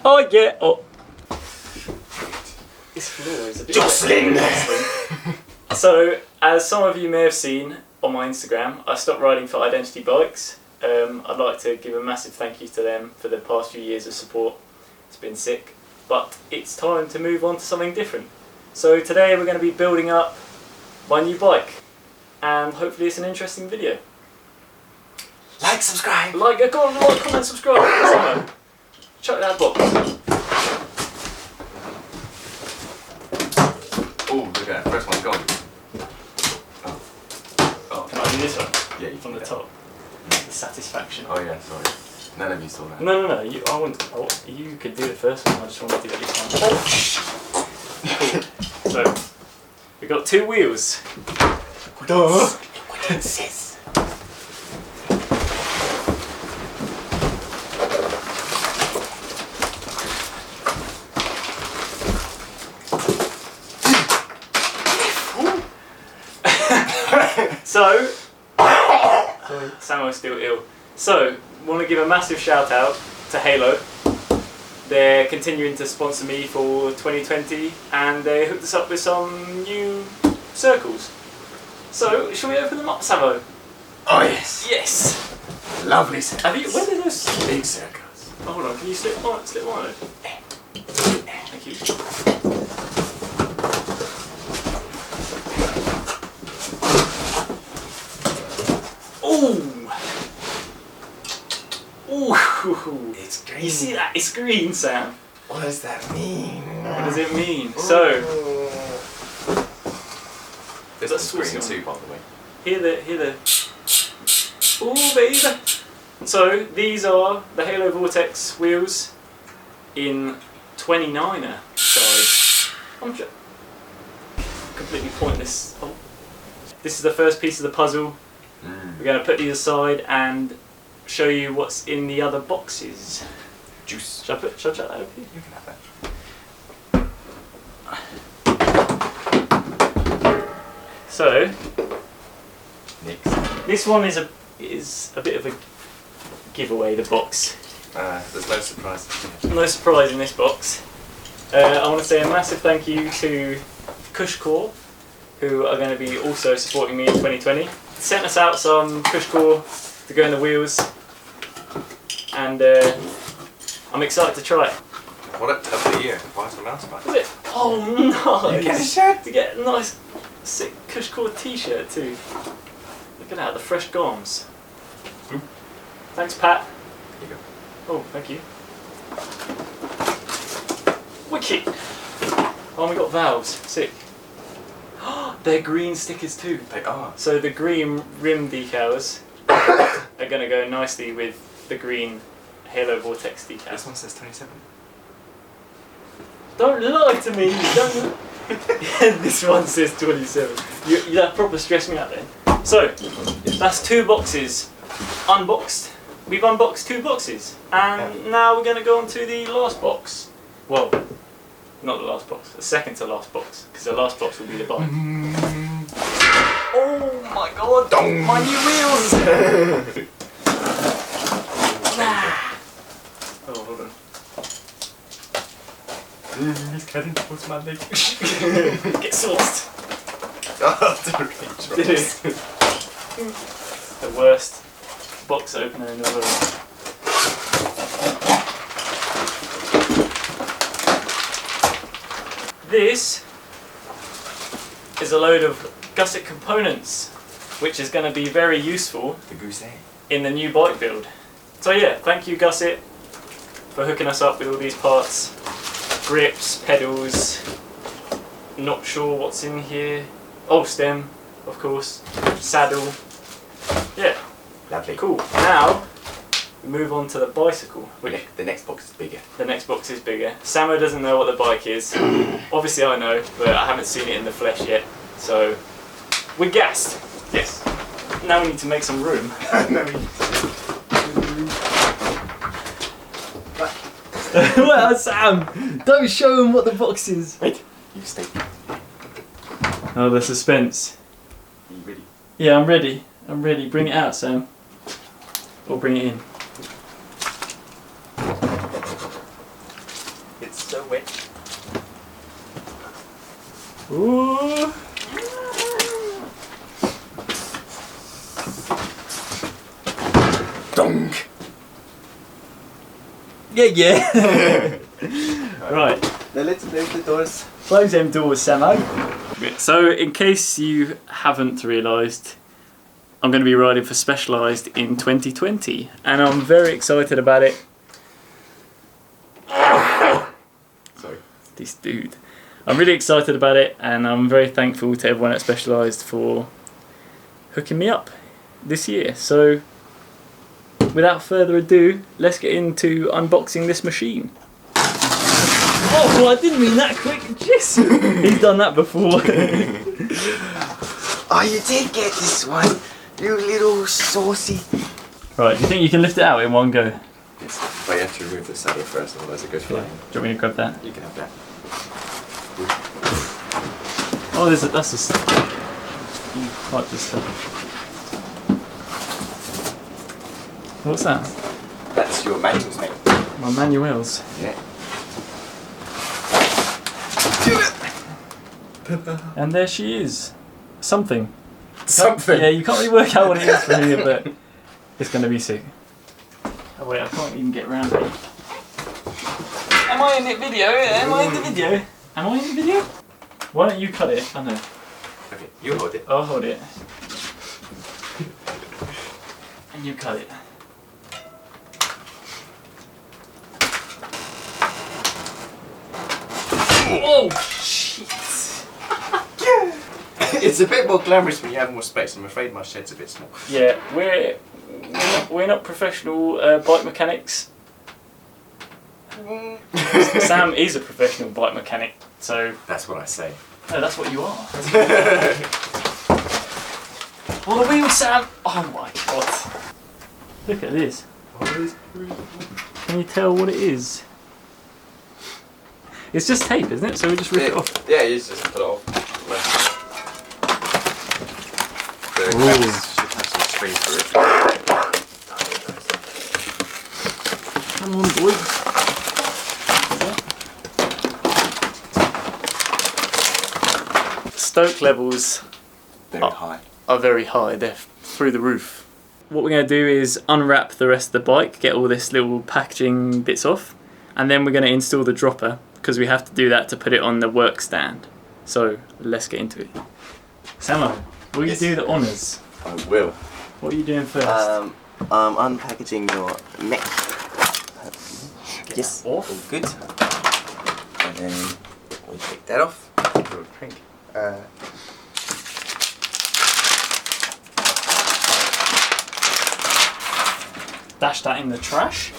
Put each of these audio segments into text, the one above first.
Oh yeah. Oh. This floor is a bit Jocelyn! So, as some of you may have seen on my Instagram, I stopped riding for Identiti Bikes. I'd like to give a massive thank you to them for the past few years of support. It's been sick, but it's time to move on to something different. So today we're going to be building up my new bike, and hopefully it's an interesting video. Like, subscribe! Like, go on, like, comment, subscribe. Chuck that box. Oh, look at that, first one's gone. Oh. Can I do this one? Yeah, you From the can. top. The satisfaction. Oh yeah, sorry. None of you saw that. No. You could do the first one. I just want to do it this one. Cool. So we got two wheels. Duh. So, sorry, Samuel's still ill. So, want to give a massive shout out to Halo. They're continuing to sponsor me for 2020, and they hooked us up with some new circles. So, shall we open them up, Samo? Oh yes. Yes. Lovely circles. Have you? When did those? Big circles. Oh, hold on. Can you slip one over? Thank you. Ooh! It's green. You see that? It's green, Sam. What does that mean? What does it mean? So, this one's green too, by the way. Hear the. Ooh, baby! So, these are the Halo Vortex wheels in 29er size. I'm just completely pointless. Oh. This is the first piece of the puzzle. We're going to put these aside and show you what's in the other boxes. Juice. Shall I chuck that over here? You can have that. So, Next. this one is a bit of a giveaway, the box. There's no surprises. No surprise in this box. I want to say a massive thank you to CushCore, who are going to be also supporting me in 2020. Sent us out some CushCore to go in the wheels, and I'm excited to try it. What of the year? Why is the mouse back? Is it? Oh, nice! You get a shirt? To get a nice, sick CushCore t-shirt too. Look at that, the fresh goms. Thanks, Pat. Here you go. Oh, thank you. Wicked! Oh, we got valves. Sick. They're green stickers too. They are. So the green rim decals are going to go nicely with the green Halo Vortex decals. This one says 27. Don't lie to me! Don't. This one says 27. That proper stressed me out then. So, that's two boxes unboxed. We've unboxed two boxes. And now we're going to go on to the last box. Well, not the last box, the second to last box. Because the last box will be the bike. Oh my god! Dong. My new wheels! Oh, hold on. He's getting towards my leg. Get sauced. Oh, Did it? The worst box opener in the world. This is a load of Gusset components, which is going to be very useful The Gusset. in the new bike build. So yeah, thank you Gusset for hooking us up with all these parts. Grips, pedals, not sure what's in here. Oh, stem, of course, saddle. Yeah, Lovely. cool. Now, we move on to the bicycle. Which The next box is bigger. the next box is bigger. Samo doesn't know what the bike is. Obviously I know, but I haven't seen it in the flesh yet. So, we're gassed. Yes. Now we need to make some room. Well, Sam, don't show him what the box is. Wait. You stay. Oh, the suspense. Are you ready? Yeah, I'm ready. I'm ready. Bring it out, Sam. Or bring it in. so wet. Ooh. Donk. Yeah. Right. Now let's close the doors. Close them doors, Samo. So, in case you haven't realised, I'm going to be riding for Specialized in 2020, and I'm very excited about it. Sorry. This dude. I'm really excited about it, and I'm very thankful to everyone at Specialized for hooking me up this year. So, without further ado, let's get into unboxing this machine. Oh, I didn't mean that quick. Jeez. He's done that before. Oh, you did get this one, you little saucy. Right, do you think you can lift it out in one go? Yes, but you have to remove the saddle first, otherwise it goes flying. Do you want me to grab that? You can have that. Oh, that's a you quite just stuff. What's that? That's your manuals, mate. My manuals. Yeah. And there she is. Something. Something. Yeah, you can't really work out what it is from here, but it's going to be sick. Oh wait, I can't even get around it. Am I in the video? Am I in the video? Am I in the video? Why don't you cut it? I know. Okay, you hold it. I'll hold it. And you cut it. Oh shit! It's a bit more glamorous when you have more space. I'm afraid my shed's a bit small. Yeah, we're not professional bike mechanics. Sam is a professional bike mechanic, so... That's what I say. No, that's what you are. Oh, the wheels, Sam! Oh my god. Look at this. Can you tell what it is? It's just tape, isn't it? So we just rip it off. Yeah, you just put it off. The caps should have some string for it. Come on, boy. Stoke levels Very high. are very high. They're through the roof. What we're going to do is unwrap the rest of the bike, get all this little packaging bits off, and then we're going to install the dropper, because we have to do that to put it on the work stand. So let's get into it. Samo, will you do the honours? I will. What are you doing first? Unpackaging your neck. Get Yes, that off. all good. And then we take that off. Give it a crank. Dash that in the trash.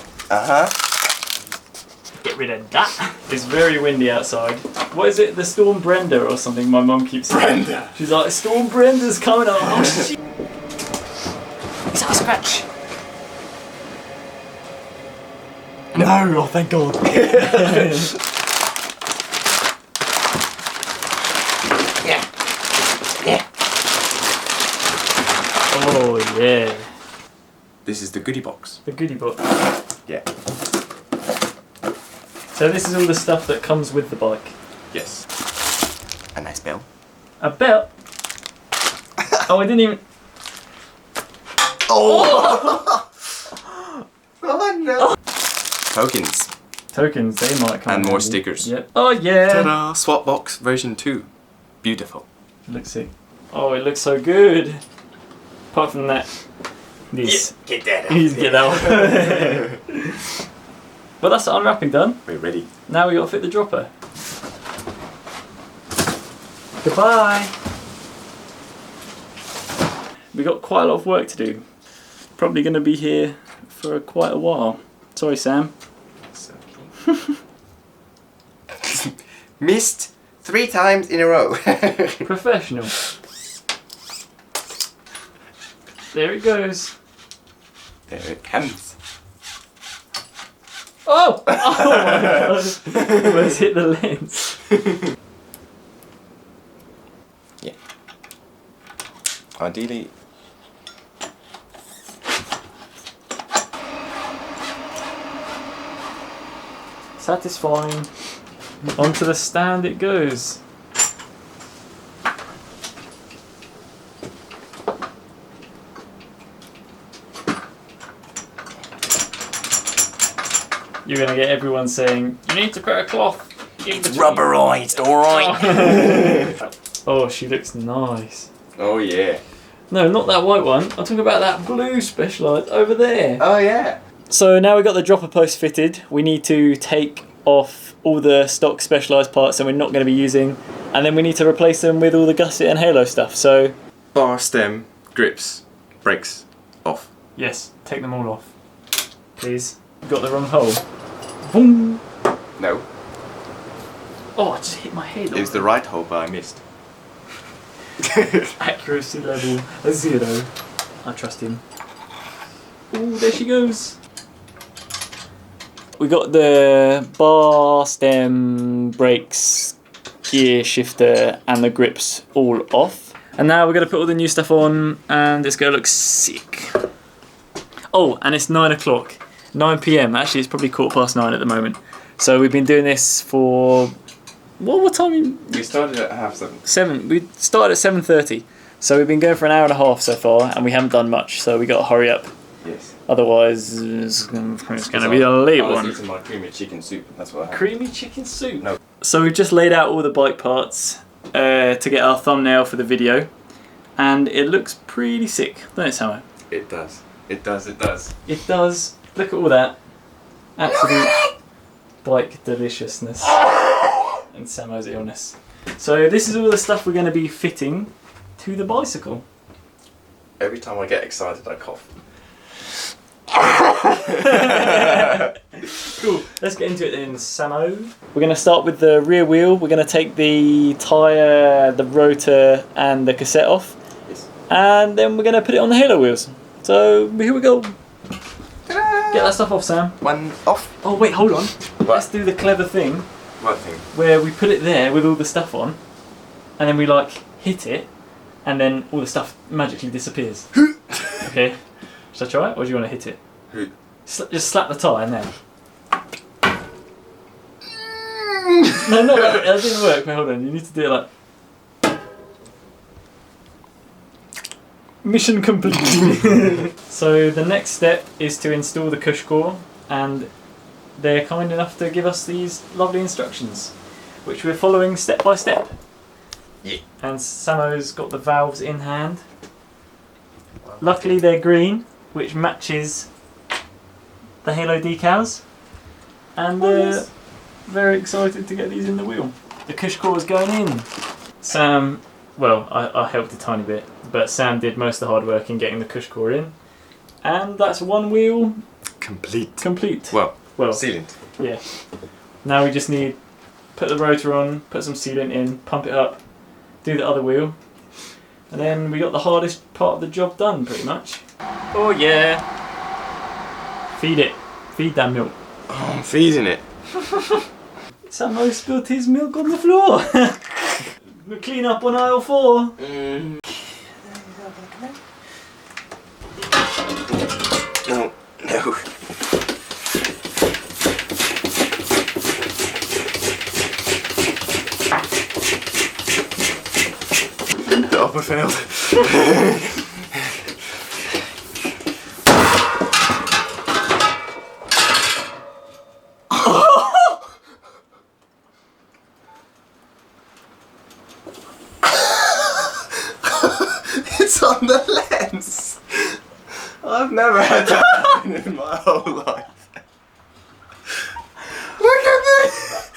Get rid of that. It's very windy outside. What is it? The Storm Brenda or something my mum keeps saying. Brenda. She's like, Storm Brenda's coming up. Oh shit. Is that a scratch? No, oh thank god. Yeah. Yeah. Oh yeah. This is the goodie box. The goodie book. Yeah. So this is all the stuff that comes with the bike. Yes. A nice bell. A belt? Oh, I didn't even... Oh! Oh no! Tokens. Tokens, they might come. And more handy. stickers. Yep. Oh yeah! Ta-da! Swap box version 2. Beautiful. Looks sick. Oh, it looks so good. Apart from that, this. Get that out. You need to get that one. But that's the unwrapping done. We're ready. Now we got to fit the dropper. Goodbye. We got quite a lot of work to do. Probably going to be here for quite a while. Sorry, Sam. It's okay. Missed 3 times in a row. Professional. There it goes. There it comes. Oh! Oh my god! Almost hit the lens. Yeah. Ideally. Satisfying. Onto the stand it goes. You're going to get everyone saying, you need to put a cloth in It's between." rubberized, alright. Oh, she looks nice. Oh yeah. No, not that white one. I'm talking about that blue Specialized over there. Oh yeah. So now we've got the dropper post fitted, we need to take off all the stock Specialized parts that we're not going to be using, and then we need to replace them with all the Gusset and Halo stuff. So Bar, stem, grips, brakes, off. yes, take them all off, please. Got the wrong hole. Boom! No. Oh, I just hit my head. It was the right hole, but I missed. Accuracy level 0. I trust him. Oh, there she goes. We got the bar, stem, brakes, gear shifter, and the grips all off. And now we're going to put all the new stuff on, and it's going to look sick. Oh, and it's 9 o'clock. 9 PM. Actually, it's probably 9:15 at the moment. So we've been doing this for... What time? We started at 7:30. 7. We started at 7:30. So we've been going for an hour and a half so far, and we haven't done much. So we got to hurry up. Yes. Otherwise, it's going to be a late I was one. eating my creamy chicken soup. That's what I had. Creamy chicken soup. No. So we've just laid out all the bike parts to get our thumbnail for the video, and it looks pretty sick, doesn't it, Samo? It does. It does. It does. It does. Look at all that. Absolute bike deliciousness and Samo's illness. So this is all the stuff we're going to be fitting to the bicycle. Every time I get excited, I cough. Cool. Let's get into it then, Samo. We're going to start with the rear wheel. We're going to take the tyre, the rotor, and the cassette off. Yes. And then we're going to put it on the Halo wheels. So here we go. Get that stuff off, Sam. One off. Oh wait, hold on. What? Let's do the clever thing What thing? where we put it there with all the stuff on, and then we like hit it, and then all the stuff magically disappears. Okay. Should I try it, or do you want to hit it? Who? Just slap the tyre now. No, that didn't work. Wait, hold on. You need to do it like. Mission complete. So the next step is to install the CushCore, and they're kind enough to give us these lovely instructions, which we're following step by step. Yeah. And Samo's got the valves in hand. Luckily they're green, which matches the Halo decals, and we're very excited to get these in the wheel. The CushCore is going in. Sam, well, I helped a tiny bit, but Sam did most of the hard work in getting the CushCore in, and that's one wheel complete. Well, Well, sealant. yeah. Now we just need put the rotor on, put some sealant in, pump it up, do the other wheel, and then we got the hardest part of the job done, pretty much. Oh yeah! Feed it. Feed that milk. Oh, I'm feeding it. Samo spilled his milk on the floor. We clean up on aisle 4. No, no. The upper failed. It's on the lens. I've never had that happen in my whole life. Look at this!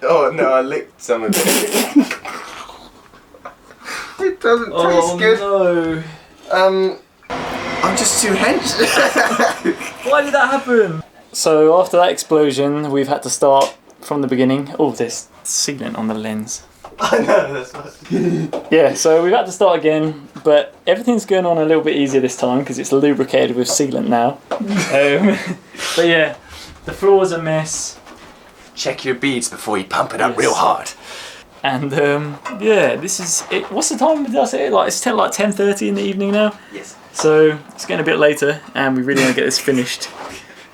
Oh no, I licked some of it. It doesn't taste good. No. I'm just too hench. Why did that happen? So after that explosion, we've had to start from the beginning. Oh, there's sealant on the lens. I know, that's what. Yeah, so we've had to start again, but everything's going on a little bit easier this time because it's lubricated with sealant now. But yeah, the floor's a mess. Check your beads before you pump it up Yes. real hard. And yeah, this is it. What's the time did I say? Like it's 10:30 in the evening now. Yes. So it's getting a bit later, and we really want to get this finished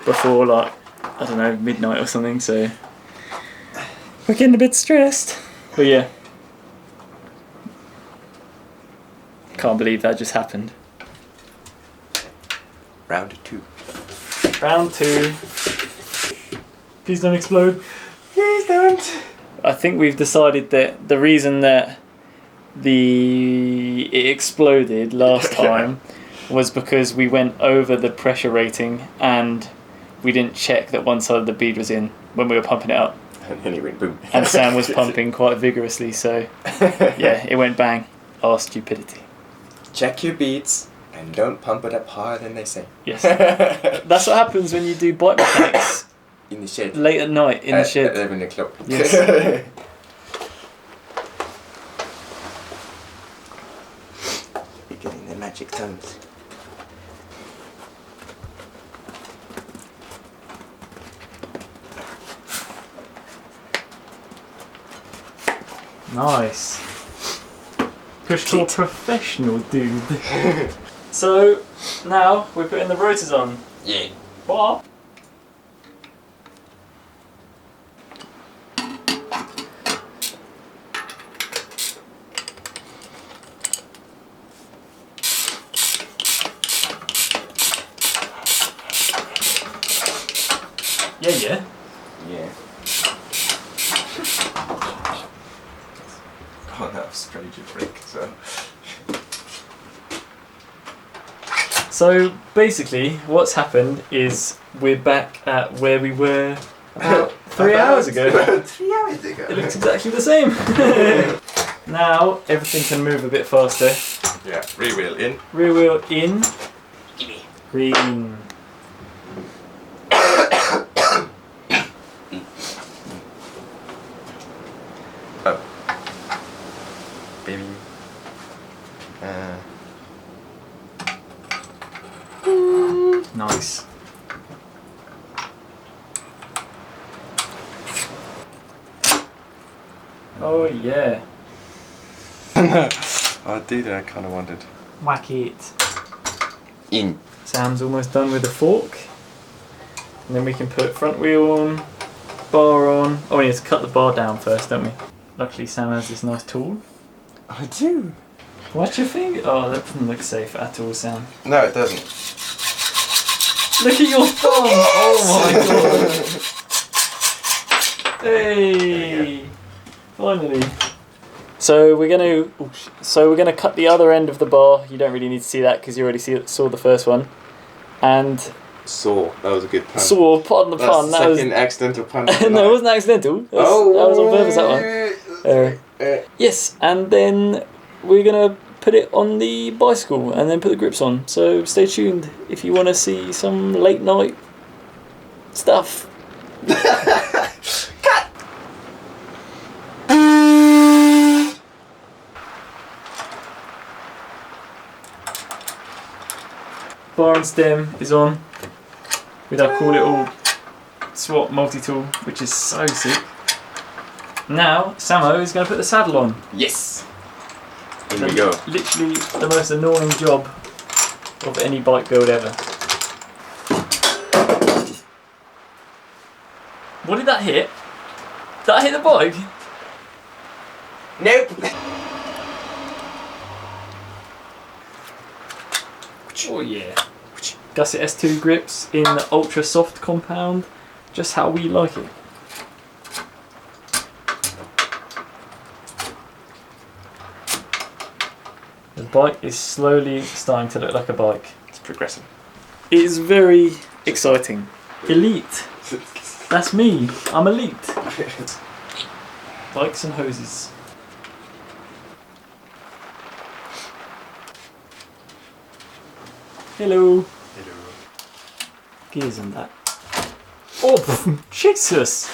before like I don't know, midnight or something, so we're getting a bit stressed. But yeah. Can't believe that just happened. Round 2. Round 2. Please don't explode. Please don't. I think we've decided that the reason that it exploded last time was because we went over the pressure rating and we didn't check that one side of the bead was in when we were pumping it up. And then it went boom. And Sam was pumping quite vigorously, so yeah, it went bang. Our stupidity. Check your beats and don't pump it up higher than they say. Yes. That's what happens when you do bike mechanics In the shed. late at night in the At shed. 11 o'clock. Yes. You're getting the magic tones. Nice. CushCore professional, dude. So, now we're putting the rotors on. Yeah. What? Yeah. Yeah. Oh, that was strategy break, so. So basically, what's happened is we're back at where we were about 3 hours ago. 3 hours ago. It looks exactly the same. Now everything can move a bit faster. Yeah, rear wheel in. Rear wheel in. Green. Oh. Baby. Nice. Oh yeah. I did, I kind of wanted. Whack it. In. Sam's almost done with the fork. And then we can put front wheel on, bar on. Oh, we need to cut the bar down first, don't we? Luckily Sam has this nice tool. I do. Watch your finger. Oh, that doesn't look safe at all, Sam. No, it doesn't. Look at your thumb! Oh my god! Hey! Finally. So we're gonna cut the other end of the bar. You don't really need to see that because you already saw the first one. And Saw. That was a good pun. saw. Pardon the That's pun. the That was second accidental pun. no, it wasn't accidental. That was on purpose. That one. Yes, and then we're gonna put it on the bicycle and then put the grips on. So stay tuned if you want to see some late night stuff. Bar and stem is on with our cool little swap multi-tool, which is so sick. Now Samo is going to put the saddle on. Yes. Here we go. Literally the most annoying job of any bike build ever. What did that hit? Did that hit the bike? Nope. Oh yeah. Gusset S2 grips in the ultra soft compound, just how we like it. The bike is slowly starting to look like a bike. It's progressing. It is very exciting. Elite. That's me. I'm elite. Bikes and hoses. Hello. Hello. Gears and that. Oh, Jesus!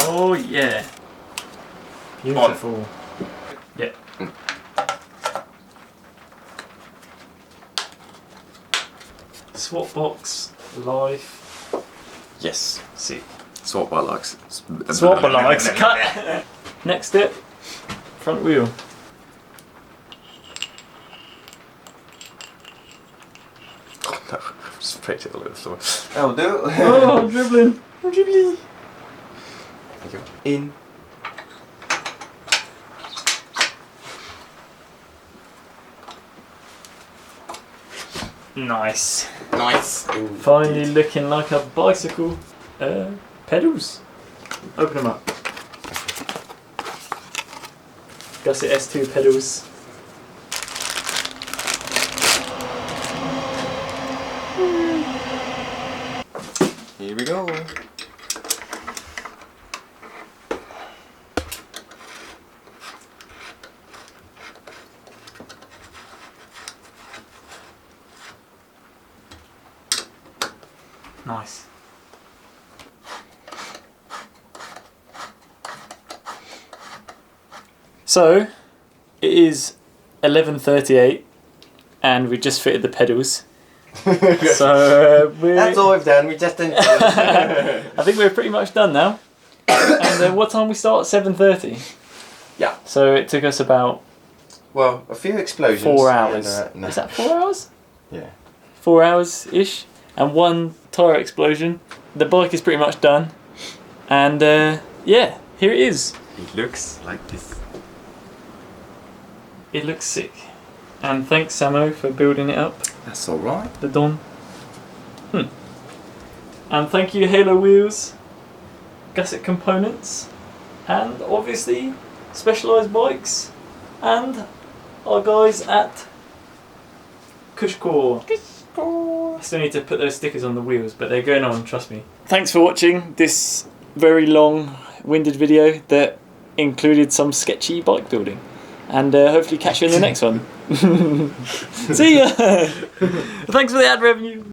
Oh yeah. Beautiful. Yeah. Swap box live. Yes. See. Swap by likes. Swap by likes. Cut. Next step. Front wheel. Just pricked it all over the floor. That'll do. Oh, I'm dribbling. I'm dribbling. There you go. In. Nice. Nice. Finally looking like a bicycle. Pedals. Open them up. Gusset S2 pedals. Here we go. Nice. So, it is 11:38 and we just fitted the pedals. So that's all we've done. We just didn't. I think we're pretty much done now. And what time we start? 7:30. Yeah. So it took us about a few explosions. 4 hours. No. Is that 4 hours? Yeah. 4 hours ish, and 1 tyre explosion. The bike is pretty much done, and yeah, here it is. It looks like this. It looks sick. And thanks Samo for building it up. That's all right. The Don. And thank you Halo Wheels, Gusset Components, and obviously Specialized Bikes, and our guys at CushCore. I still need to put those stickers on the wheels, but they're going on, trust me. Thanks for watching this very long-winded video that included some sketchy bike building. And hopefully catch you in the next one. See ya! Thanks for the ad revenue.